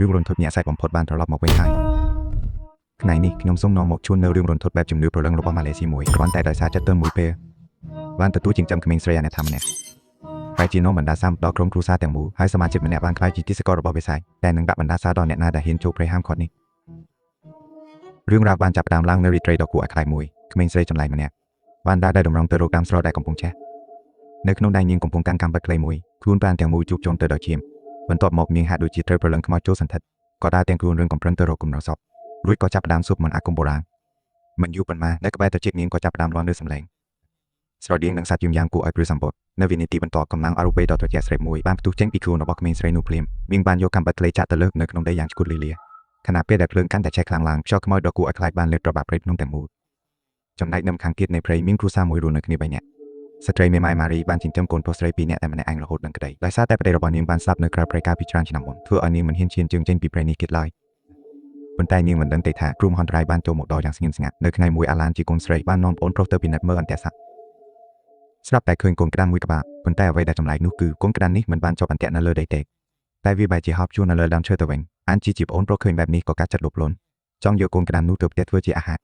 រឿងរន្ធត់ញាក់សាច់បំផុតបានត្រឡប់មកវិញហើយថ្ងៃនេះខ្ញុំសូមនាំមកជូននៅរឿងរន្ធត់បែបជំនឿព្រលឹងរបស់ម៉ាឡេស៊ីមួយគ្រាន់តែដោយសារចិត្តទៅមួយពេលបានទទួលចិញ្ចឹមក្មេងស្រីអាអ្នកថាម្នាក់ហើយជានាំបណ្ដាសាដល់ក្រុមគ្រួសារទាំងមូលហើយសមាជិកម្នាក់បានក្លាយជាទីសកលរបស់វាសាយតែនឹងដាក់បណ្ដាសាដល់អ្នកណាដែលហ៊ានចូលព្រៃហាមឃាត់នេះរឿងរ៉ាវបានចាប់ផ្ដើមឡើងនៅរាត្រីដ៏គួរឲ្យខ្លាចមួយក្មេងស្រីចម្លែកម្នាក់បានដើរតម្រង់ទៅរកតាមស្រោដែលកំពុងឆេះនៅក្នុងដៃនាងកំពុងកាន់កាំបិទខ្លីមួយខ្លួនបានទាំងមូលជួបជុំទៅដល់ឈាមបន្ទាប់មកនាងហាក់ដូចជាត្រូវប្រលឹងខ្មោចចូលសន្ធិដ្ឋក៏ដើរទាំងខ្លួនរឿងកំប្រឹងទៅរកគំនរសពរួចក៏ចាប់ផ្ដើមស៊ុបមិនអាគមបុរាណមិនយូរប៉ុន្មាននៅក្បែរត្រចៀកនាងក៏ចាប់ផ្ដើមលាន់លើសម្លេងស្រដៀងនឹងសត្វយំយ៉ាងគួរឲ្យព្រឺសម្បត្តិនៅវិនាទីបន្ទាប់កម្លាំងអរូបីដ៏ត្រជាក់ស្រេបមួយបានផ្ទុះចេញពីខ្លួនរបស់ក្មេងស្រីនោះភ្លាមនាងបានយកកាំបិតខ្លីចាក់ទៅលើនៅក្នុងដីយ៉ាងឆ្កួតលីលាខណៈពេលដែលភ្លើងកាន់តែឆេះខ្លាំងឡើងខ្យល់ខ្មោចដ៏គួរឲ្យខ្លាចបានលេបត្របាក់ព្រៃភ្នំទាំងមូលចំណែកនៅម្ខាងទៀតនៃព្រៃមានគ្រួសារមួយរស់នៅគ្នា3នាក់ស្ត្រីមេម៉ាយម៉ារីបានចិញ្ចឹមកូនប្រុសស្រី2នាក់តែម្នាក់ឯងរហូតដល់ក្តីដោយសារតែប្តីរបស់នាងបានស្លាប់នៅក្រៅព្រៃកាលពីច្រើនឆ្នាំមុនធ្វើឲ្យនាងមិនហ៊ានឈានជើងចេញពីព្រៃនេះទៀតឡើយប៉ុន្តែនាងមិនដឹងទេថាគ្រូមហន្តរាយបានចូលមកដល់យ៉ាងស្ងៀមស្ងាត់នៅថ្ងៃមួយអាឡានជាកូនស្រីបាននាំប្អូនប្រុសទៅពិនិត្យមើលអន្ទាក់សត្វស្រាប់តែឃើញកូនក្តាន់មួយក្បាលប៉ុន្តែអ្វីដែលចម្លែកនោះគឺកូនក្តាន់នេះមិនបានជាប់អន្ទាក់នៅលើដីទេតែវាបែរជាហោបជួននៅលើដើមឈើទៅវិញអានជីជាប្អូនប្រុសឃើញបែបនេះក៏កាត់ចិត្តលោភលន់ចង់យកកូនក្តាន់នោះទៅផ្ទះធ្វើជាអាហារ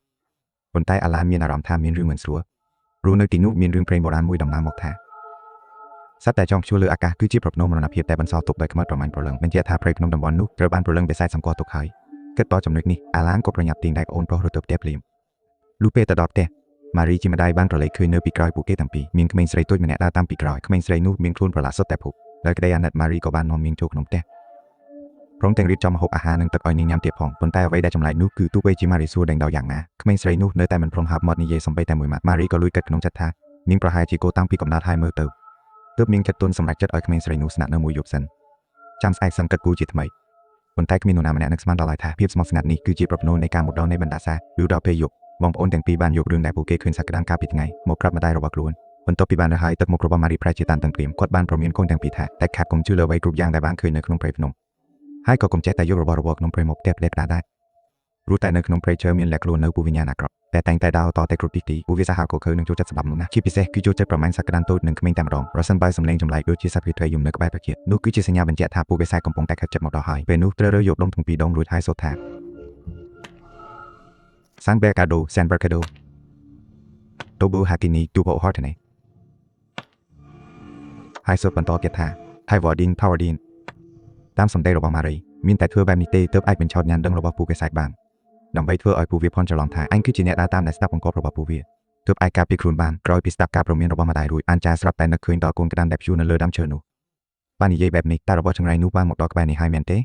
ប៉ុន្តែអាឡានមានអារម្មណ៍ថាមានរឿងមិនស្រួលព្រោះនៅទីនោះមានរឿងព្រេងបុរាណមួយដំណាលមកថាសត្វតែចង់ជួលលើអាកាសគឺជាប្រផ្នូលមរណភាពតែបន្សល់ទុកដោយខ្មោចប្រមាញ់ប្រលឹងបញ្ជាក់ថាព្រៃភ្នំតំបន់នោះត្រូវបានប្រលឹងបិសាចសម្គាល់ទុកហើយគិតតចំណុចនេះអាឡានក៏ប្រញាប់ទាញដៃប្អូនប្រុសរត់ទៅផ្ទះភ្លាមលុះពេលទៅដល់ផ្ទះម៉ារីជាម្ដាយបានប្រឡេកឃើញនៅពីក្រោយពួកគេទាំងពីរមានក្មេងស្រីតូចម្នាក់ដើរតាមពីក្រោយក្មេងស្រីនោះមានខ្លួនប្រឡាក់សុទ្ធតែភពដោយក្តីអាណិតម៉ារីក៏បាននាំនាងចូលក្នុងផ្ទះព្រមទាំងរៀបចំម្ហូបអាហារនិងទឹកឲ្យនាងញ៉ាំទៀតផងប៉ុន្តែអ្វីដែលចម្លែកនោះគឺទោះបីជាម៉ារីសួរដេញដោលយ៉ាងណាក្មេងស្រីនោះនៅតែមិនព្រមហាប់មាត់និយាយសំបីតែមួយម៉ាត់ម៉ារីក៏លួចគិតក្នុងចិត្តថានាងប្រហែលជាគោតាំងពីកំណើតហើយមើលទៅទើបនាងចិត្តទុនសម្រេចចិត្តឲ្យក្មេងស្រីនោះស្នាក់នៅមួយយប់សិនចាំស្អែកសឹងគិតគូរជាថ្មីប៉ុន្តែគ្មាននរណាម្នាក់នឹកស្មានដល់ឡើយថាភាពស្មោះស្ងាត់នេះគឺជាប្រផ្នូលនៃការមកដល់នៃបណ្ដាសាឬដល់ពេលយប់បងប្អូនទាំងពីរបានយករឿងដែលពួកគេឃើញសក្តានកាលពីថ្ងៃមកប្រាប់ម្ដាយរបស់ខ្លួនបន្ទាប់ពីបានរហ័យទឹកមុខរបស់ម៉ារីប្រែជាតានតឹងព្រាមគាត់បានប្រមានកូនទាំងពីរថាតែខាត់កុំជឿលើអ្វីគ្រប់យ៉ាងដែលបានឃើញនៅក្នុងព្រៃភ្នំហើយក៏កុំចេះតែយករបស់របរក្នុងព្រៃមកផ្ទះផ្លែផ្ដាដែរព្រោះតែនៅក្នុងព្រៃឈើមានលក្ខខ្លួននៅពូវិញ្ញាណអាក្រក់តែតែងតែដើរតតែគ្រប់ទីពូវាសាហាវក៏ឃើញនឹងចូលចិត្តស្ដាប់នោះណាជាពិសេសគឺចូលចិត្តប្រមាញ់សក្តានតូចនឹងក្មេងតែម្ដងប្រសិនបើសំឡេងចម្លែកដូចជាសត្វវាត្រីយំនៅក្បែរប្រជានោះគឺជាសញ្ញាបញ្ជាក់ថាពូវាសាកំពុងតែខិតជិតមកដល់ហើយពេលនោះត្រូវរើយកដុំទាំងពីរដងរួចហើយសូត្រថា San Bercado San Bercado Tobu Hakini Tubo Hortene ហើយសូត្របន្តទៀតថា Taiwadin Powerin តាមសម្ដីរបស់ម៉ារីមានតែធ្វើបែបនេះទេទើបអាចបញ្ឆោតញ៉ាំដឹងរបស់ពូវាសាបានដើម្បីធ្វើឲ្យពូវាភ័ន្តច្រឡំថាអញគឺជាអ្នកដើរតាមដែលស្ដាប់បង្គាប់របស់ពូវាទើបអាចការពារខ្លួនបានក្រោយពីស្ដាប់ការព្រមានរបស់ម្ដាយរួចអានចាស្រាប់តែនឹកឃើញដល់កូនក្តាន់ដែលព្យួរនៅលើដើមឈើនោះបាននិយាយបែបនេះតែរបស់ចង្រៃនោះបានមកដល់ក្បែរនេះហើយមែនទេ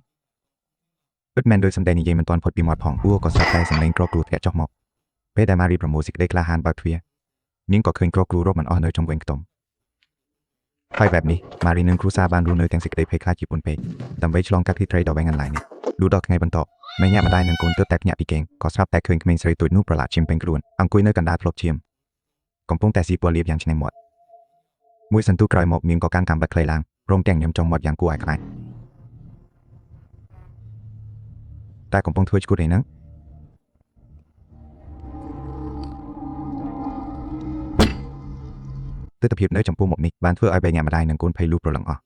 ពិតមែនដោយសម្ដីនិយាយមិនទាន់ផុតពីមាត់ផងពូក៏ស្រាប់តែសម្លេងក្រគ្រួធ្លាក់ចុះមកពេលដែលម៉ារីប្រមូលសេចក្តីក្លាហានបើកទ្វារនាងក៏ឃើញក្រគ្រួរាប់មិនអស់នៅជុំវិញខ្ទមហើយបែបនេះម៉ារីនិងគ្រួសារបានរស់នៅទាំងសេចក្តីភ័យខ្លាចជាពន់ពេកដើម្បីឆ្លងកាត់ទីត្រីដ៏វែងអន្លាយនេះលុះដល់ថ្ងៃបន្ទាប់មេញាក់ម្ដាយនិងកូនទើបតែភ្ញាក់ពីគេងក៏ស្រាប់តែឃើញក្មេងស្រីតូចនោះប្រឡាក់ឈាមពេញខ្លួនអង្គុយនៅកណ្ដាលធ្លប់ឈាមកំពុងតែស៊ីពណ៌លាបយ៉ាងឆ្នែនមាត់មួយសន្ទុះក្រោយមកនាងក៏កាន់កាំបិទខ្លីឡើងព្រមទាំងញ៉ាំចុងមាត់យ៉ាងគួរឲ្យខ្លាចតែកំពុងធ្វើឈួតអីហ្នឹងទស្សនវិជ្ជានៅចំពោះមុខនេះបានធ្វើឲ្យបែកញ៉ាំម្ដាយនិងកូនភ័យលូប្រឡឹងអស់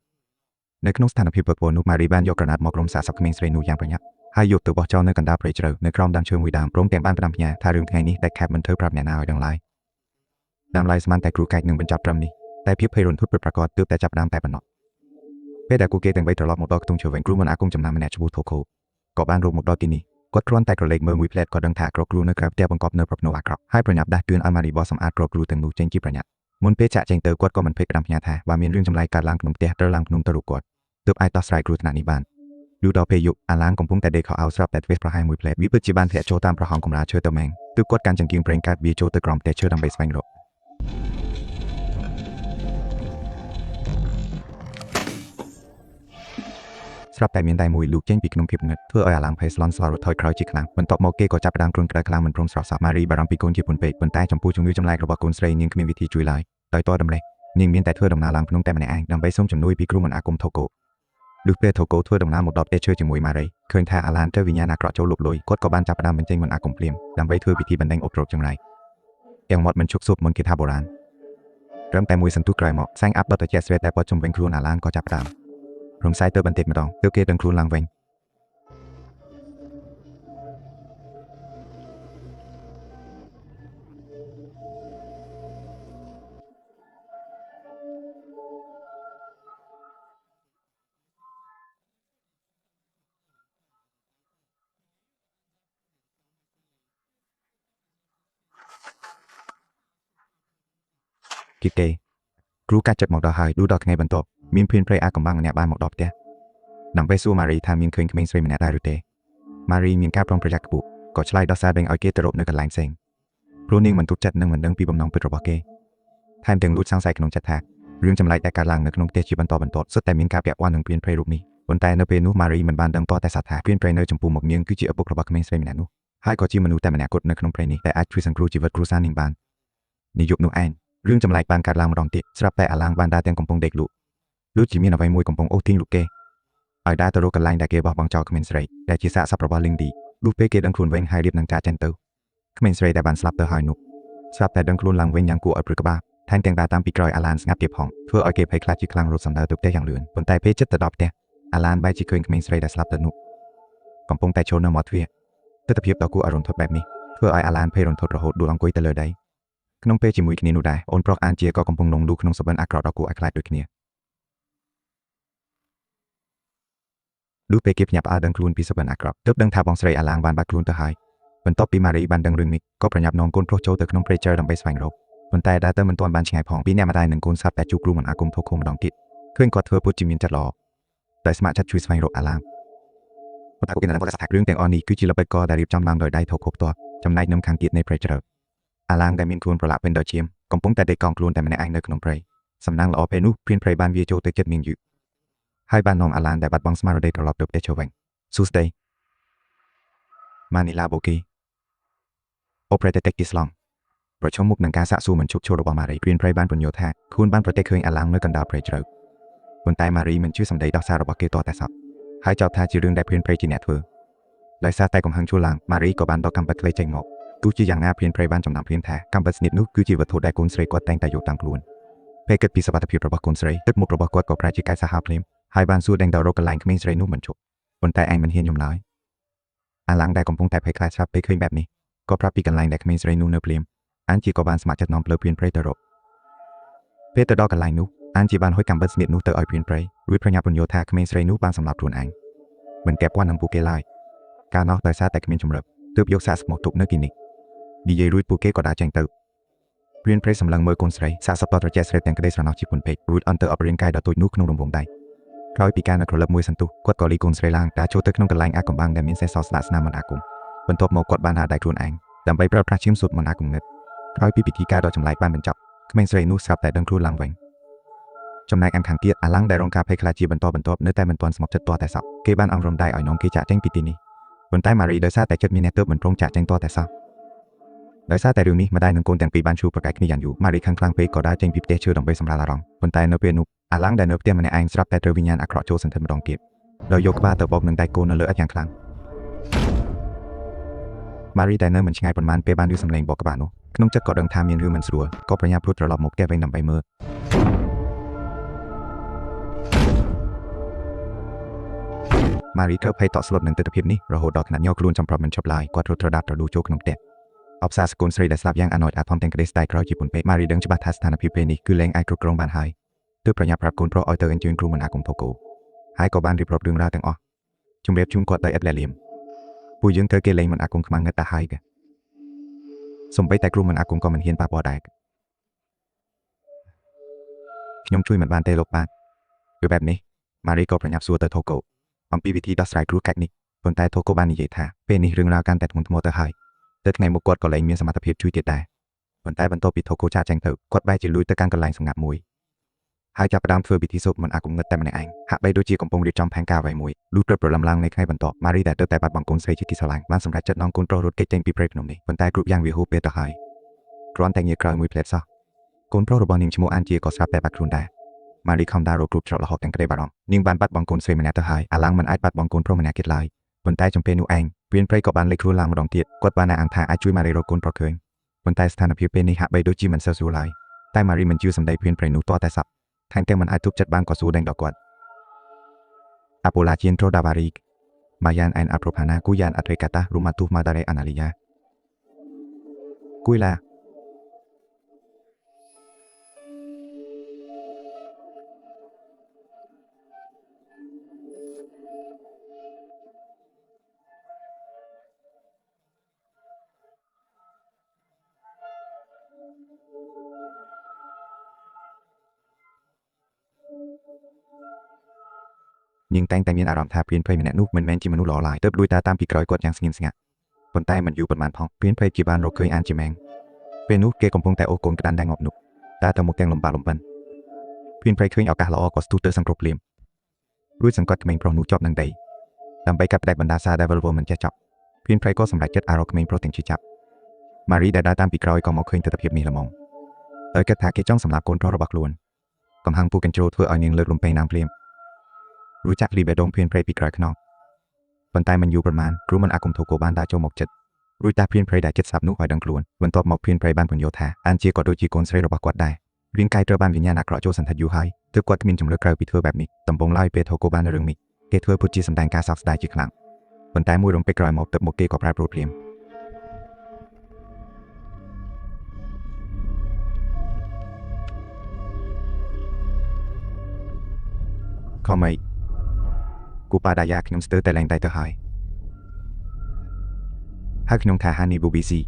នៅក្នុងស្ថានភាពវឹកវរនោះម៉ារីបានយកក្រណាត់មករំសាកសពក្មេងស្រីនោះយ៉ាងប្រញាប់ហើយយកទៅបោះចោលនៅកណ្ដាលព្រៃជ្រៅនៅក្រោមដើមឈើមួយដើមព្រមទាំងបានផ្ដាំផ្ញើថារឿងថ្ងៃនេះតែខេបមិនធ្វើប្រាប់អ្នកណាឲ្យដឹងឡើយដើមឡើយស្មានតែគ្រូកាច់នឹងបញ្ចប់ត្រឹមនេះតែភាពភ័យរន្ធត់ពិតប្រាកដទើបតែចាប់ផ្ដើមតែប៉ុណ្ណោះពេលដែលគូគេទាំងបីត្រឡប់មកដល់ខ្ទង់ឈើវិញគ្រូមិនអាគមចំណាំម្នាក់ឈ្មោះថូខូក៏បានរកមកដល់ទីនេះគាត់គ្រាន់តែក្រឡេកមើលមួយផ្លែតក៏ដឹងថាក្រគ្រូនៅក្រៅផ្ទះបង្កប់នៅប្រផ្នូលអាក្រក់ហើយប្រញាប់ដាស់តឿនឲ្យម៉ារីបោះសម្អាតក្រគ្រូទាំងនោះចេញជាប្រញាប់មុនពេលចាក់ចេញទៅគាត់ក៏មិនភ័យផ្ដាំផ្ញើថាបើមានរឿងចម្លែកកើតឡើងក្នុងផ្ទះត្រូវឡើងភ្នំទៅរកគាត់ទើបអាចដោះស្រាយគ្រោះថ្នាក់នេះបានលុះដល់ពេលយប់អាឡាងកំពុងតែដេកខោអាវស្រាប់តែទ្វេសប្រហែលមួយផ្លែតវាពិតជាបានធ្លាក់ចូលតាមប្រហោងកម្រាលឈើទៅម៉ែងទើបគាត់កាន់ចង្កៀងប្រេងកាត់វាចូលទៅក្រោមផ្ទះឈើដើម្បីស្វែងរកស្រាប់តែមានតែមួយលូកចេញពីក្នុងភាពងឹតធ្វើឲ្យអាឡាងភ័យស្លន់ស្លោរត់ថយក្រោយជាខ្លាំងបន្ទាប់មកគេក៏ចាប់ផ្ដើមគ្រុនក្តៅខ្លាំងមិនព្រមស្រស់សោះម៉ារីបារម្ភពីកូនជាពន់ពេកប៉ុន្តែចំពោះជំងឺចម្លែករបស់កូនស្រីនាងគ្មានវិធីជួយឡើយដោយតតម្លេះនាងមានតែធ្វើដំណើរឡើងភ្នំតែម្នាក់ឯងដើម្បីសុំជំនួយពីគ្រូមិនអាគមថូកូលុះពេលថូកូធ្វើដំណើរមកដល់ផ្ទះឈើជាមួយម៉ារីឃើញថាអាឡានត្រូវវិញ្ញាណអាក្រក់ចូលលុកលុយគាត់ក៏បានចាប់ផ្ដើមបញ្ចេញមិនអាគមភ្លាមដើម្បីធ្វើពិធីបណ្ដេញឧបទ្រពចង្រៃយ៉ាងមាត់មិនជុកស៊ប់មុនគេថាបុរាណត្រឹមតែមួយសន្ទុះក្រោយមកសែងអាប់ដុតត្រជាក់ស្វេតតែព័ទ្ធជុំវិញខ្លួនអាឡានក៏ចាប់ផ្ដើមរំសាយទៅបន្តិចម្ដងទើបគេដឹងខ្លួនឡើងវិញ គីកេគ្រូកាច់ចិត្តមកដល់ហើយឌូដល់ថ្ងៃបន្ទាប់មានព្រៀនព្រៃអាកំបាំងម្នាក់បានមកដល់ផ្ទះដើម្បីសួរម៉ារីថាមានឃើញក្មេងស្រីម្នាក់ដែរឬទេម៉ារីមានការប្រុងប្រយ័ត្នខ្ពស់ក៏ឆ្លើយដោះសារដេញឲ្យគេទៅរកនៅកន្លែងផ្សេងព្រោះនាងមិនទុកចិត្តនិងមិនដឹងពីបំណងពិតរបស់គេថែមទាំងលួចសង្ស័យក្នុងចិត្តថារឿងចម្លែកដែលកើតឡើងនៅក្នុងផ្ទះជាបន្តបន្ទាប់សុទ្ធតែមានការពាក់ព័ន្ធនឹងព្រៀនព្រៃរូបនេះប៉ុន្តែនៅពេលនោះម៉ារីមិនបានដឹងតតែសត្វថាព្រៀនព្រៃនៅចំពោះមុខនាងគឺជាឪពុករបស់ក្មេងស្រីម្នាក់នោះហើយក៏ជាមនុស្សតែម្នាក់គត់នៅក្នុងព្រៃនេះដែលអាចជួយសង្គ្រោះជីវិតគ្រួសារនាងបាននាយកនោះឯងរឿងចម្លែកបានកើតឡើងម្ដងទៀតស្រាប់តែអាឡាងបានដើរទាំងកំពុងដេកលក់ដូចជាមានអ្វីមួយកំពុងអូសទាញលុកគេឲ្យដើរទៅរកកន្លែងដែលគេបោះបង់ចោលក្មេងស្រីដែលជាសាកសពរបស់លីងឌីលុះពេលគេដឹងខ្លួនវិញហើយរៀបនឹងចាក់ចេញទៅក្មេងស្រីដែលបានស្លាប់ទៅហើយនោះស្រាប់តែដឹងខ្លួនឡើងវិញយ៉ាងគួរឲ្យព្រឺក្បាលថែមទាំងដើរតាមពីក្រោយអាឡានស្ងាត់ទៀតផងធ្វើឲ្យគេភ័យខ្លាចជាខ្លាំងរត់សំដៅទៅផ្ទះយ៉ាងលឿនប៉ុន្តែពេលជិតទៅដល់ផ្ទះអាឡានបែរជាឃើញក្មេងស្រីដែលស្លាប់ទៅនោះកំពុងតែឈរនៅមាត់ទ្វារទស្សនភាពដ៏គួរឲ្យរន្ធត់បែបនេះធ្វើឲ្យអាឡានភ័យរន្ធត់រហូតដួលអង្គុយទៅលើដីក្នុងពេលជាមួយគ្នានោះដែរអូនប្រុសអានជាក៏កំពុងលងលូក្នុងសុបិនអាក្រក់ដ៏គួរឲ្យខ្លាចដូចគ្នាលុះពេលគេភ្ញាក់ផ្អើលដឹងខ្លួនពីសុបិនអាក្រក់ទើបដឹងថាបងស្រីអាឡាងបានបាត់ខ្លួនទៅហើយបន្ទាប់ពីម៉ារីបានដឹងរឿងនេះក៏ប្រញាប់នាំកូនប្រុសចូលទៅក្នុងព្រៃឈើដើម្បីស្វែងរកប៉ុន្តែដើរទៅមិនទាន់បានឆ្ងាយផងពីអ្នកម្ដាយនិងកូនស្រាប់តែជួបគ្រូមិនអាគមធោឃុំម្ដងទៀតឃើញគាត់ធ្វើពុតជាមានចិត្តល្អតែស្ម័គ្រចិត្តជួយស្វែងរកអាឡាងប៉ុន្តែពួកគេនៅតែថារឿងទាំងអស់នេះគឺជាល្បិចកលដែលរៀបចំឡើងដោយដៃធោឃុំផ្ទាល់ចំណែកនៅខាងទៀតនៃព្រៃជ្រៅអាឡាងដែលមានខ្លួនប្រឡាក់ពេញដោយឈាមកំពុងតែដេកកង់ខ្លួនតែម្នាក់ឯងនៅក្នុងព្រៃសំណាងល្អពេលនោះព្រានព្រៃបានវាចូលទៅចិត្តនាងយឺហើយបាននាំអាឡាងដែលបាត់បង់ស្មារតីត្រឡប់ទៅផ្ទះចូលវិញសួស្ដីម៉ានីឡាបូគីអូប្រេតេតេគីស្លងប្រឈមមុខនឹងការសាកសួរមិនឈប់ឈររបស់ម៉ារីព្រានព្រៃបានពន្យល់ថាខ្លួនបានប្រទះឃើញអាឡាងនៅកណ្ដាលព្រៃជ្រៅប៉ុន្តែម៉ារីមិនជឿសម្ដីដោះសាររបស់គេតតែសោះហើយចោទថាជារឿងដែលព្រានព្រៃជាអ្នកធ្វើដោយសារតែកំហឹងជួលឡើងម៉ារីក៏បានដកកាំបិតខ្លីចេញមកទោះជាយ៉ាងណាព្រានព្រៃបានចំណាំព្រានថាកាំបិតស្នៀតនោះគឺជាវត្ថុដែលកូនស្រីគាត់តែងតែយកតាមខ្លួនពេលគិតពីសុវត្ថិភាពរបស់កូនស្រីទឹកមុខរបស់គាត់ក៏ប្រែជាកាយសាហាវភ្លាមហើយបានសួរដេញទៅរកកន្លែងក្មេងស្រីនោះមិនឈប់ប៉ុន្តែឯងមិនហ៊ានយំឡើយអាឡាងដែលកំពុងតែភ័យខ្លាចស្រាប់ពេលឃើញបែបនេះក៏ប្រាប់ពីកន្លែងដែលក្មេងស្រីនោះនៅភ្លាមអានជាក៏បានស្ម័គ្រចិត្តនាំផ្លូវព្រានព្រៃទៅរកពេលទៅដល់កន្លែងនោះអានជាបានហុចកាំបិតស្នៀតនោះទៅឲ្យព្រានព្រៃរួចប្រញាប់ពន្យល់ថាក្មេងស្រីនោះបានសម្លាប់ខ្លួនឯងមិនកែព័ន្ធនឹងពួកគេឡើយកាលនោះដោយសារតែគ្មានជំរឹបទើបយកសាកសពមកទុកនៅទីនេះនិយាយរួចពួកគេក៏ដើរចេញទៅព្រានព្រៃសម្លឹងមើលកូនស្រីសាកសពត្រជាស្រេតទាំងក្តីស្រណោះជាពន់ពេករួចអន់ទៅអបរាងកាយដ៏តូចនោះក្នុងរង្វង់ដៃក្រោយពីការនឹករលឹកមួយសន្ទុះគាត់ក៏លីកូនស្រីឡើងដើរចូលទៅក្នុងកន្លែងអាកំបាំងដែលមានសេះសស្លាកស្នាមមន្តអាគមបន្ទាប់មកគាត់បានហាដៃខ្លួនឯងដើម្បីប្រើប្រាស់ឈាមសូត្រមន្តអាគមនិតក្រោយពីពិធីការដ៏ចម្លែកបានបញ្ចប់ក្មេងស្រីនោះស្រាប់តែដឹងខ្លួនឡើងវិញចំណែកអានខាងទៀតអាឡាំងដែលរងការភ័យខ្លាចជាបន្តបន្ទាប់នៅតែមិនទាន់ស្មោះចិត្តតតែសោះគេបានអង្រំដៃឲ្យនាំគេចាក់ចេញពីទីនេះប៉ុន្តែម៉ារីដោយសារតែចិត្តមានអ្នកទើបមិនព្រមចាក់ចេញតតែសោះដោយសារតែរឿងនេះម្ដាយនិងកូនទាំងពីរបានជួបប្រកែកគ្នាយ៉ាងយូរម៉ារីខឹងខ្លាំងពេកក៏ដើរចេញពីផ្ទះឈើដើម្បីសម្រាលអារម្មណ៍ប៉ុន្តែនៅពេលនោះអាឡាំងដែលនៅផ្ទះម្នាក់ឯងស្រាប់តែត្រូវវិញ្ញាណអាក្រក់ចូលសន្ធិដ្ឋម្ដងទៀតដោយយកក្បាលទៅបោកនឹងដៃកូននៅលើឥដ្ឋយ៉ាងខ្លាំងម៉ារីដែលនៅមិនឆ្ងាយប៉ុន្មានពេលបានឮសំឡេងបោកក្បាលនោះក្នុងចិត្តក៏ដឹងថាមានរឿងមិនស្រួលក៏ប្រញាប់រត់ត្រឡប់មកផ្ទះវិញដើម្បីមើលម៉ារីត្រូវភ័យតក់ស្លុតនឹងទិដ្ឋភាពនេះរហូតដល់ថ្នាក់ញ័រខ្លួនចំប្រាប់មិនឈប់ឡើយគាត់រត់ត្រដាប់ត្រដួចូលក្នុងផ្ទះអបសារសកូនស្រីដែលស្លាប់យ៉ាងអាណោចអាធំទាំងក្តីស្ដាយក្រោយជាពន់ពេកម៉ារីដឹងច្បាស់ថាស្ថានភាពពេលនេះគឺលែងអាចគ្រប់គ្រងបានហើយទើបប្រញាប់ប្រាប់កូនប្រុសឲ្យទៅអញ្ជើញគ្រូមន្តអាគមធោគោហើយក៏បានរៀបរាប់រឿងរ៉ាវទាំងអស់ជម្រាបជូនគាត់ដោយឥតលាក់លៀមពួកយើងត្រូវគេលែងមន្តអាគមខ្មាំងងឹតទៅហើយសំបីតែគ្រូមន្តអាគមក៏មិនហ៊ានប៉ះពាល់ដែរខ្ញុំជួយមិនបានទេលោកបាទគឺបែបនេះម៉ារីក៏ប្រញាប់សួរទៅធោគោអំពីវិធីដោះស្រាយគ្រោះកាច់នេះប៉ុន្តែធោគោបាននិយាយថាពេលនេះរឿងរ៉ាវកាន់តែធ្ងន់ធ្ងរទៅហើយទៅថ្ងៃមុខគាត់ក៏លែងមានសមត្ថភាពជួយទៀតដែរប៉ុន្តែបន្ទាប់ពីធោគោចាក់ចេញទៅគាត់បែរជាលួចទៅកាន់កន្លែងសម្ងាត់មួយហើយចាប់ផ្ដើមធ្វើពិធីសូត្រមន្តអាគមងឹតតែម្នាក់ឯងហាក់បីដូចជាកំពុងរៀបចំផែនការអ្វីមួយលុះព្រឹកព្រលឹមឡើងនៃថ្ងៃបន្ទាប់ម៉ារីដែលទៅតែបាត់បង់កូនស្រីជាទីស្រឡាញ់បានសម្រេចចិត្តនាំកូនប្រុសរត់គេចចេញពីព្រៃភ្នំនេះប៉ុន្តែគ្រប់យ៉ាងវាហួសពេលទៅហើយគ្រាន់តែងាកក្រោយមួយផ្លែតសោះកូនប្រុសរបស់នាងឈ្មោះអានជាក៏ស្រាប់តែបាត់ខ្លួនដែរម៉ារីខំដាររកគ្រប់ច្រកល្ហកទាំងក្តីបារម្ភនាងបានបាត់បង់កូនស្រីម្នាក់ទៅហើយអាឡាំងមិនអាចបាត់បង់កូនប្រុសម្នាក់ទៀតឡើយប៉ុន្តែចំពេលនោះឯងព្រានព្រៃក៏បានលេចខ្លួនឡើងម្ដងទៀតគាត់បានអះអាងថាអាចជួយម៉ារីរកកូនប្រុសឃើញប៉ុន្តែស្ថានភាពពេលនេះហាក់បីដូចជាមិនសូវស្រួលឡើយតែម៉ារីមិនជឿសម្ដីព្រានព្រៃនោះតតែសោះថែមទាំងមិនអាចទប់ចិត្តបានក៏សួរដេញដល់គាត់ Apollo Centro Davarik Mayan and Apropana Kuyan Atrekata Rumatuh Madare Analia Kuila nhưngតែងតែមានអារម្មណ៍ថាព្រានភ័យម្នាក់នោះមិនមែនជាមនុស្សល្អឡើយទើបដួលតាតាមពីក្រោយគាត់យ៉ាងស្ងៀមស្ងាត់ប៉ុន្តែមិនយូរប៉ុន្មានផងព្រានភ័យជាបានរកឃើញអានជីម៉ែងពេលនោះគេកំពុងតែអូសកូនក្តាន់ដែលងាប់នោះតែទៅមុខទាំងលំបាកលំបិនព្រានភ័យឃើញឱកាសល្អក៏ស្ទុះទៅសង្គ្រោះភ្លាមរួចសង្កត់ក្មេងប្រុសនោះជាប់នឹងដីដើម្បីកាត់ផ្ដាច់បណ្ដាសាដែលវិលវល់មិនចេះចប់ព្រានភ័យក៏សម្រេចចិត្តអារក្មេងប្រុសទាំងជាចាប់ម៉ារីដែលដើរតាមពីក្រោយក៏មកឃើញទស្សនវិជ្ជានេះល្មមហើយគិតថាគេចង់សម្លាប់កូនប្រុសរបស់ខ្លួនកំហាំងពូកញ្ជ្រោលធ្វើឲ្យនាងលើករំពេងណាមភ្លាមរួចចាក់លីបេដងព្រានភ័យពីក្រោយខ្នងប៉ុន្តែមិនយូរប៉ុន្មានគ្រូមិនអាគមធូកូបានដើរចូលមកចិត្តរួចតាព្រានភ័យដែលចិត្តស្លាប់នោះឲ្យដឹងខ្លួនបន្ទាប់មកព្រានភ័យបានពន្យល់ថាអានជាក៏ដូចជាកូនស្រីរបស់គាត់ដែររាងកាយត្រូវបានវិញ្ញាណអាក្រក់ចូលសន្ធិដ្ឋយូរហើយទើបគាត់គ្មានជំរឿក្រៅពីធ្វើបែបនេះដំបងឡើយពេលធូកូបានរឿងនេះគេធ្វើពុតជាសម្ដែងការសោកស្ដាយជាខ្លាំងប៉ុន្តែមួយរំពេចក្រោយមកទឹកមុខគេក៏ប្រែប្រួលភ្លាមខំអីគូប៉ាដាយ៉ាខ្ញុំស្ទើរតែលែងដៃទៅហើយខ្ញុំថាហានីប៊ូប៊ីស៊ី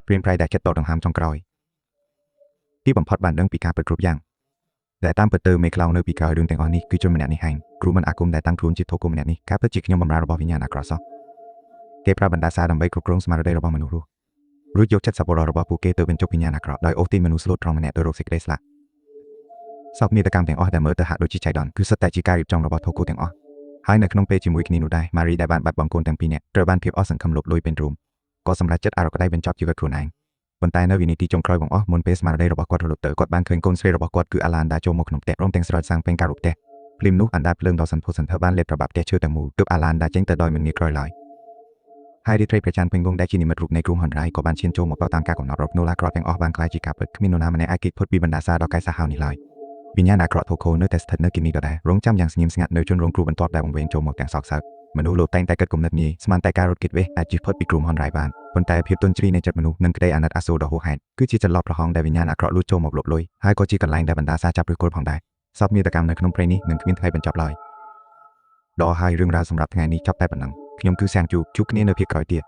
ព្រានភ័យដែលចិត្តតដង្ហើមចុងក្រោយទីបំផុតបានដឹងពីការពិតគ្រប់យ៉ាងតែតាមពិតទៅមេខ្លោងនៅពីក្រោយរឿងទាំងអស់នេះគឺជនម្នាក់នេះឯងគ្រូមិនអាគមដែលតាំងខ្លួនជាធូកូម្នាក់នេះការពិតជាខ្ញុំបម្រើរបស់វិញ្ញាណអាក្រក់សោះគេប្រើបណ្ដាសាដើម្បីគ្រប់គ្រងស្មារតីរបស់មនុស្សរស់រួចយកចិត្តសប្បុរសរបស់ពួកគេទៅបញ្ចុះវិញ្ញាណអាក្រក់ដោយអូសទាញមនុស្សស្លូតត្រង់ម្នាក់ទៅរកសេចក្តីស្លាប់សពនាដកម្មទាំងអស់ដែលមើលទៅហាក់ដូចជាចៃដន្យគឺសុទ្ធតែជាការរៀបចំរបស់ធូកូទាំងអស់ហើយនៅក្នុងពេលជាមួយគ្នានោះដែរម៉ារីដែលបានបាត់បង់កូនទាំងពីរនាក់ត្រូវបានភាពអស់សង្ឃឹមលុបលុយពេញរួមក៏សម្រេចចិត្តអារក្តីបញ្ចប់ជីវិតខ្លួនឯងប៉ុន្តែនៅវិនាទីចុងក្រោយបង្អស់មុនពេលស្មារតីរបស់គាត់រលត់ទៅគាត់បានឃើញកូនស្រីរបស់គាត់គឺអាឡានដែលចូលមកក្នុងផ្ទះព្រមទាំងស្រោចសាំងពេញការរូបផ្ទះភ្លាមនោះអណ្ដាតភ្លើងដ៏សន្ធោសន្ធៅបានលេបប្របាប់ផ្ទះឈើទាំងមូលទើបអាឡានដែលចេញទៅដោយមិនងាយក្រោយឡើយហើយរីត្រីប្រចាំពេញវងដែលជានិមិត្តរូបនៃគ្រូហុនរ៉ៃក៏បានឈានចូលមកដល់តាមការកំណត់របស់ណូឡាក្រតទាំងអស់បានក្លាយជាការពិតគ្មាននរណាម្នាក់អាចគេចផុតពីបណ្ដាសាដ៏កាយសាហាវនេះឡើយវិញ្ញាណអាក្រក់ធូកូនៅតែស្ថិតនៅទីនេះដដែលរងចាំយ៉ាងស្ងៀមស្ងាត់នៅជនរងគ្រោះបន្ទាប់ដែលបង្វេងចូលមកទាំងសោកសៅមនុស្សលោកតែងតែគិតគំនិតងាយស្មានតែការរត់គេចវេះអាចជិះផុតពីគ្រូហុនរ៉ៃបានប៉ុន្តែភាពទន់ជ្រាយនៃចិត្តមនុស្សនិងក្តីអាណិតអាសូរដ៏ហួសហេតុគឺជាចន្លោះប្រហោងដែលវិញ្ញាណអាក្រក់លួចចូលមកលុបលុយហើយក៏ជាកន្លែងដែលបណ្ដាសាចាប់ឫសគល់ផងដែរសពមាតុកម្មនៅក្នុងព្រៃនេះនឹងគ្មានថ្ងៃបញ្ចប់ឡើយដល់ហើយរឿងរ៉ាវសម្រាប់ថ្ងៃនេះចប់តែប៉ុណ្ណឹងខ្ញុំគឺសាំងជួបគ្នានៅភាគក្រោយទៀត